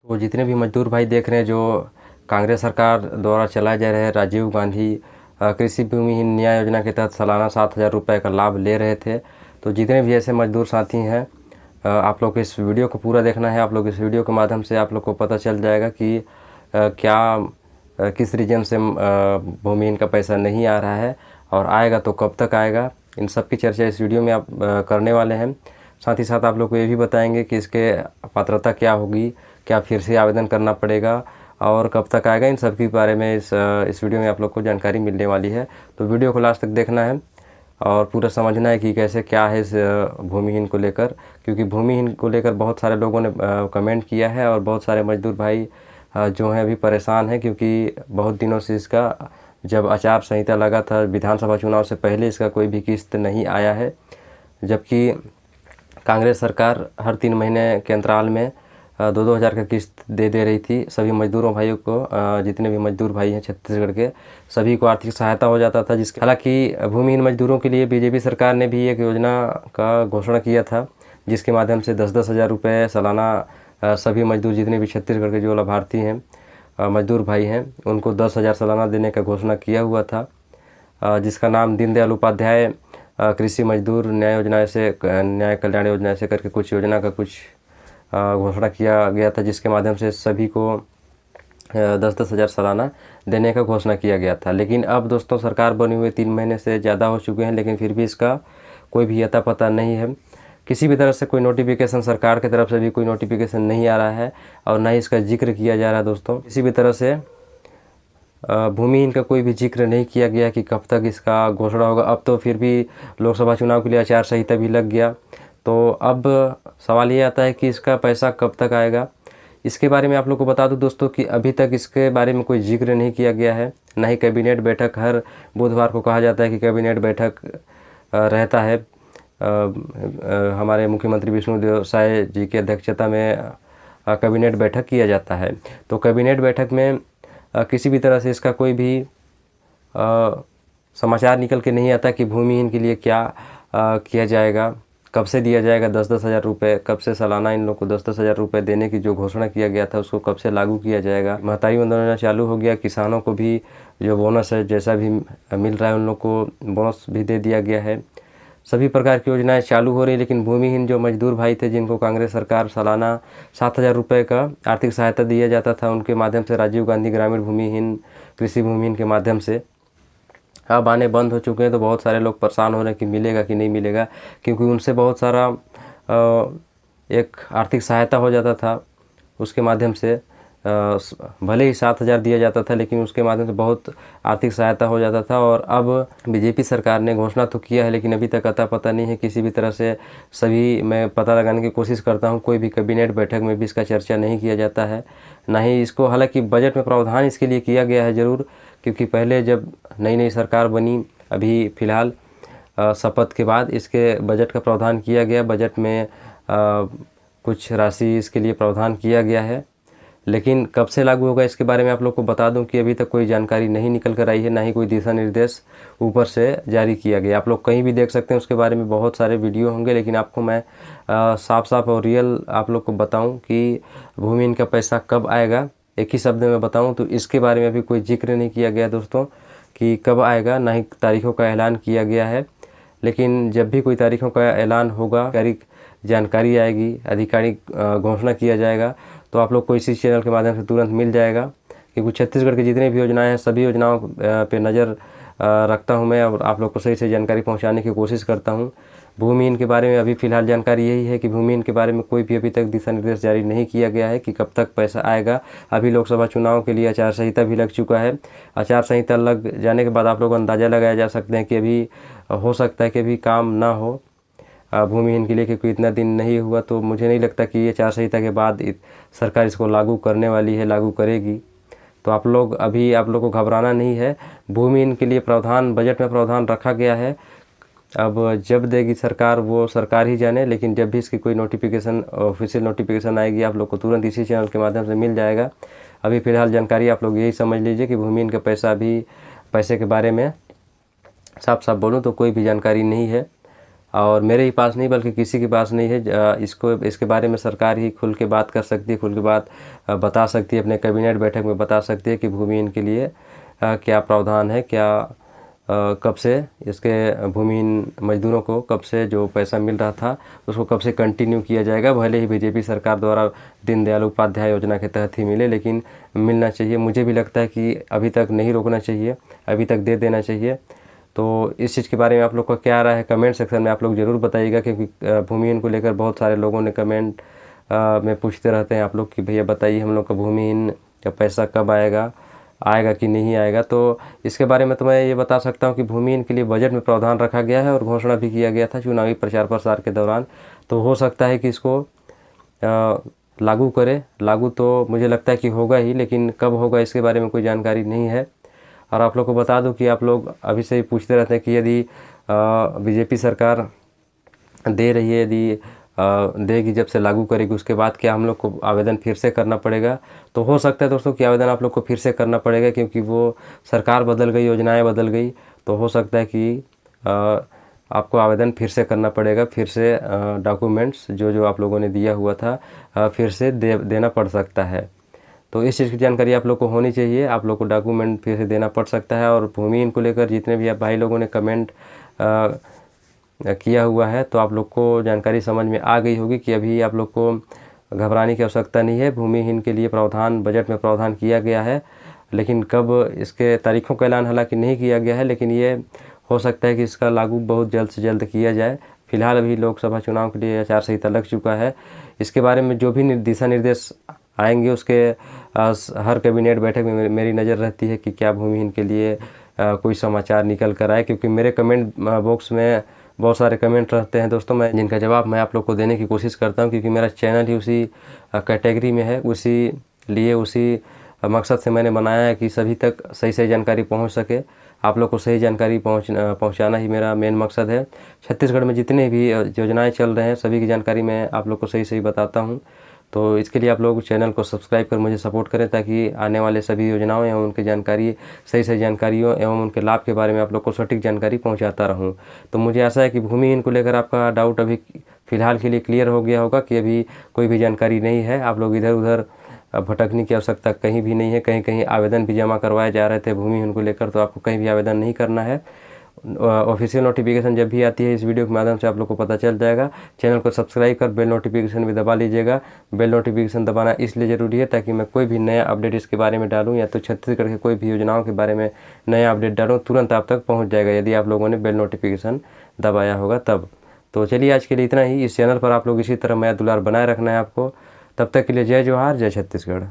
तो जितने भी मजदूर भाई देख रहे हैं जो कांग्रेस सरकार द्वारा चलाए जा रहे राजीव गांधी कृषि भूमिहीन न्याय योजना के तहत सालाना 7,000 रुपये का लाभ ले रहे थे। तो जितने भी ऐसे मजदूर साथी हैं, आप लोग इस वीडियो को पूरा देखना है। आप लोग इस वीडियो के माध्यम से आप लोग को पता चल जाएगा कि किस रीजन से भूमिहीन का पैसा नहीं आ रहा है और आएगा तो कब तक आएगा। इन सब की चर्चा इस वीडियो में आप करने वाले हैं। साथ ही साथ आप लोग को ये भी बताएंगे कि इसके पात्रता क्या होगी, क्या फिर से आवेदन करना पड़ेगा और कब तक आएगा। इन सब के बारे में इस वीडियो में आप लोग को जानकारी मिलने वाली है। तो वीडियो को लास्ट तक देखना है और पूरा समझना है कि कैसे क्या है इस भूमिहीन को लेकर, क्योंकि भूमिहीन को लेकर बहुत सारे लोगों ने कमेंट किया है और बहुत सारे मजदूर भाई जो हैं अभी परेशान हैं, क्योंकि बहुत दिनों से इसका जब आचार संहिता लगा था विधानसभा चुनाव से पहले इसका कोई भी किस्त नहीं आया है, जबकि कांग्रेस सरकार हर 3 महीने के अंतराल में 2-2 हज़ार का किस्त दे रही थी सभी मजदूरों भाइयों को। जितने भी मजदूर भाई हैं छत्तीसगढ़ के, सभी को आर्थिक सहायता हो जाता था। जिसके हालांकि भूमिहीन मजदूरों के लिए बीजेपी सरकार ने भी एक योजना का घोषणा किया था, जिसके माध्यम से 10-10 हज़ार रुपये सालाना सभी मजदूर जितने भी छत्तीसगढ़ के जो लाभार्थी हैं मजदूर भाई हैं उनको 10,000 सालाना देने का घोषणा किया हुआ था, जिसका नाम दीनदयाल उपाध्याय कृषि मजदूर न्याय योजना ऐसे न्याय कल्याण योजना ऐसे करके कुछ योजना का कुछ घोषणा किया गया था, जिसके माध्यम से सभी को 10-10 हज़ार सालाना देने का घोषणा किया गया था। लेकिन अब दोस्तों सरकार बनी हुए 3 महीने से ज़्यादा हो चुके हैं, लेकिन फिर भी इसका कोई भी अता पता नहीं है। किसी भी तरह से कोई नोटिफिकेशन सरकार की तरफ से भी कोई नोटिफिकेशन नहीं आ रहा है और ना ही इसका जिक्र किया जा रहा है। दोस्तों किसी भी तरह से भूमिहीन का कोई भी जिक्र नहीं किया गया कि कब तक इसका घोषणा होगा। अब तो फिर भी लोकसभा चुनाव के लिए आचार संहिता भी लग गया, तो अब सवाल ये आता है कि इसका पैसा कब तक आएगा। इसके बारे में आप लोग को बता दूं दोस्तों कि अभी तक इसके बारे में कोई जिक्र नहीं किया गया है, ना ही कैबिनेट बैठक। हर बुधवार को कहा जाता है कि कैबिनेट बैठक रहता है, हमारे मुख्यमंत्री विष्णुदेव साय जी की अध्यक्षता में कैबिनेट बैठक किया जाता है। तो कैबिनेट बैठक में किसी भी तरह से इसका कोई भी समाचार निकल के नहीं आता कि भूमिहीन के लिए क्या किया जाएगा, कब से दिया जाएगा 10-10 हज़ार रुपये, कब से सालाना इन लोग को 10-10 हज़ार रुपये देने की जो घोषणा किया गया था उसको कब से लागू किया जाएगा। महतारी वंदना योजना चालू हो गया, किसानों को भी जो बोनस है जैसा भी मिल रहा है उन लोग को बोनस भी दे दिया गया है। सभी प्रकार की योजनाएं चालू हो रही, लेकिन भूमिहीन जो मजदूर भाई थे जिनको कांग्रेस सरकार सालाना 7,000 रुपये का आर्थिक सहायता दिया जाता था, उनके माध्यम से राजीव गांधी ग्रामीण भूमिहीन कृषि भूमिहीन के माध्यम से अब आने बंद हो चुके हैं। तो बहुत सारे लोग परेशान हो रहे हैं कि मिलेगा कि नहीं मिलेगा, क्योंकि उनसे बहुत सारा एक आर्थिक सहायता हो जाता था। उसके माध्यम से भले ही 7,000 दिया जाता था, लेकिन उसके माध्यम से बहुत आर्थिक सहायता हो जाता था। और अब बीजेपी सरकार ने घोषणा तो किया है, लेकिन अभी तक अता पता नहीं है किसी भी तरह से। सभी मैं पता लगाने की कोशिश करता हूं, कोई भी कैबिनेट बैठक में भी इसका चर्चा नहीं किया जाता है, ना ही इसको, हालांकि बजट में प्रावधान इसके लिए किया गया है ज़रूर, क्योंकि पहले जब नई सरकार बनी, अभी फ़िलहाल शपथ के बाद इसके बजट का प्रावधान किया गया। बजट में कुछ राशि इसके लिए प्रावधान किया गया है, लेकिन कब से लागू होगा इसके बारे में आप लोग को बता दूं कि अभी तक कोई जानकारी नहीं निकल कर आई है, ना ही कोई दिशा निर्देश ऊपर से जारी किया गया। आप लोग कहीं भी देख सकते हैं, उसके बारे में बहुत सारे वीडियो होंगे, लेकिन आपको मैं साफ और रियल आप लोग को बताऊं कि भूमिहीन का पैसा कब आएगा, एक ही शब्द में बताऊं तो इसके बारे में अभी कोई जिक्र नहीं किया गया दोस्तों कि कब आएगा, ना ही तारीखों का ऐलान किया गया है। लेकिन जब भी कोई तारीखों का ऐलान होगा, आधिकारिक जानकारी आएगी, आधिकारिक घोषणा किया जाएगा, तो आप लोग को इसी चैनल के माध्यम से तुरंत मिल जाएगा। क्योंकि छत्तीसगढ़ की जितनी भी योजनाएं हैं सभी योजनाओं पे नज़र रखता हूं मैं और आप लोग को सही से जानकारी पहुंचाने की कोशिश करता हूं। भूमिहीन के बारे में अभी फ़िलहाल जानकारी यही है कि भूमिहीन के बारे में कोई भी अभी तक दिशा निर्देश जारी नहीं किया गया है कि कब तक पैसा आएगा। अभी लोकसभा चुनाव के लिए आचार संहिता भी लग चुका है। आचार संहिता लग जाने के बाद आप लोग अंदाज़ा लगाया जा सकते हैं कि अभी हो सकता है कि अभी काम ना हो भूमिहीन के लिए, क्योंकि इतना दिन नहीं हुआ। तो मुझे नहीं लगता कि ये आचार संहिता के बाद सरकार इसको लागू करने वाली है, लागू करेगी। तो आप लोग को घबराना नहीं है। भूमिहीन के लिए प्रावधान बजट में प्रावधान रखा गया है, अब जब देगी सरकार वो सरकार ही जाने, लेकिन जब भी इसकी कोई नोटिफिकेशन ऑफिशियल नोटिफिकेशन आएगी आप लोग को तुरंत इसी चैनल के माध्यम से मिल जाएगा। अभी फ़िलहाल जानकारी आप लोग यही समझ लीजिए कि भूमिहीन का पैसा, अभी पैसे के बारे में साफ बोलूँ तो कोई भी जानकारी नहीं है। और मेरे ही पास नहीं बल्कि किसी के पास नहीं है। इसके बारे में सरकार ही खुल के बात कर सकती है, खुल के बात बता सकती है, अपने कैबिनेट बैठक में बता सकती है कि भूमिहीन के लिए क्या प्रावधान है, क्या कब से इसके भूमिहीन मजदूरों को कब से जो पैसा मिल रहा था उसको कब से कंटिन्यू किया जाएगा। भले ही बीजेपी सरकार द्वारा दीनदयाल उपाध्याय योजना के तहत ही मिले, लेकिन मिलना चाहिए। मुझे भी लगता है कि अभी तक नहीं रोकना चाहिए, अभी तक दे देना चाहिए। तो इस चीज़ के बारे में आप लोग का क्या राय है, कमेंट सेक्शन में आप लोग ज़रूर बताइएगा, क्योंकि भूमिहीन को लेकर बहुत सारे लोगों ने कमेंट में पूछते रहते हैं आप लोग कि भैया बताइए हम लोग का भूमिहीन का पैसा कब आएगा कि नहीं आएगा। तो इसके बारे में तो मैं ये बता सकता हूँ कि भूमिहीन के लिए बजट में प्रावधान रखा गया है और घोषणा भी किया गया था चुनावी प्रचार प्रसार के दौरान। तो हो सकता है कि इसको लागू करे। लागू तो मुझे लगता है कि होगा ही, लेकिन कब होगा इसके बारे में कोई जानकारी नहीं है। और आप लोग को बता दूं कि आप लोग अभी से ही पूछते रहते हैं कि यदि बीजेपी सरकार दे रही है, यदि देगी, जब से लागू करेगी उसके बाद क्या हम लोग को आवेदन फिर से करना पड़ेगा। तो हो सकता है दोस्तों कि आवेदन आप लोग को फिर से करना पड़ेगा, क्योंकि वो सरकार बदल गई, योजनाएं बदल गई। तो हो सकता है कि आपको आवेदन फिर से करना पड़ेगा, फिर से डॉक्यूमेंट्स जो आप लोगों ने दिया हुआ था फिर से देना पड़ सकता है। तो इस चीज़ की जानकारी आप लोग को होनी चाहिए। आप लोग को डॉक्यूमेंट फिर से देना पड़ सकता है। और भूमिहीन को लेकर जितने भी आप भाई लोगों ने कमेंट किया हुआ है, तो आप लोग को जानकारी समझ में आ गई होगी कि अभी आप लोग को घबराने की आवश्यकता नहीं है। भूमिहीन के लिए प्रावधान बजट में प्रावधान किया गया है, लेकिन कब इसके तारीखों का ऐलान हालांकि नहीं किया गया है, लेकिन ये हो सकता है कि इसका लागू बहुत जल्द से जल्द किया जाए। फिलहाल अभी लोकसभा चुनाव के लिए आचार संहिता लग चुका है। इसके बारे में जो भी दिशा निर्देश आएंगे उसके हर कैबिनेट बैठक में मेरी नज़र रहती है कि क्या भूमिहीन के लिए कोई समाचार निकल कर आए, क्योंकि मेरे कमेंट बॉक्स में बहुत सारे कमेंट रहते हैं दोस्तों, जिनका जवाब मैं आप लोग को देने की कोशिश करता हूं, क्योंकि मेरा चैनल ही उसी कैटेगरी में है, उसी मकसद से मैंने बनाया है कि सभी तक सही जानकारी पहुंच सके। आप लोग को सही जानकारी पहुंचाना ही मेरा मेन मकसद है। छत्तीसगढ़ में जितने भी योजनाएं चल रहे हैं सभी की जानकारी मैं आप लोग को सही बताता हूँ। तो इसके लिए आप लोग चैनल को सब्सक्राइब कर मुझे सपोर्ट करें, ताकि आने वाले सभी योजनाओं एवं उनकी जानकारी सही जानकारियों एवं उनके लाभ के बारे में आप लोग को सटीक जानकारी पहुंचाता रहूं। तो मुझे आशा है कि भूमिहीन को लेकर आपका डाउट अभी फ़िलहाल के लिए क्लियर हो गया होगा कि अभी कोई भी जानकारी नहीं है। आप लोग इधर उधर भटकने की आवश्यकता कहीं भी नहीं है। कहीं आवेदन भी जमा करवाए जा रहे थे भूमिहीन को लेकर, तो आपको कहीं भी आवेदन नहीं करना है। ऑफिशियल नोटिफिकेशन जब भी आती है इस वीडियो के माध्यम से आप लोग को पता चल जाएगा। चैनल को सब्सक्राइब कर बेल नोटिफिकेशन भी दबा लीजिएगा। बेल नोटिफिकेशन दबाना इसलिए ज़रूरी है ताकि मैं कोई भी नया अपडेट इसके बारे में डालूं, या तो छत्तीसगढ़ के कोई भी योजनाओं के बारे में नया अपडेट डालूं, तुरंत आप तक पहुँच जाएगा यदि आप लोगों ने बेल नोटिफिकेशन दबाया होगा तब। तो चलिए आज के लिए इतना ही। इस चैनल पर आप लोग इसी तरह नया दुलार बनाए रखना है आपको। तब तक के लिए जय जोहार, जय छत्तीसगढ़।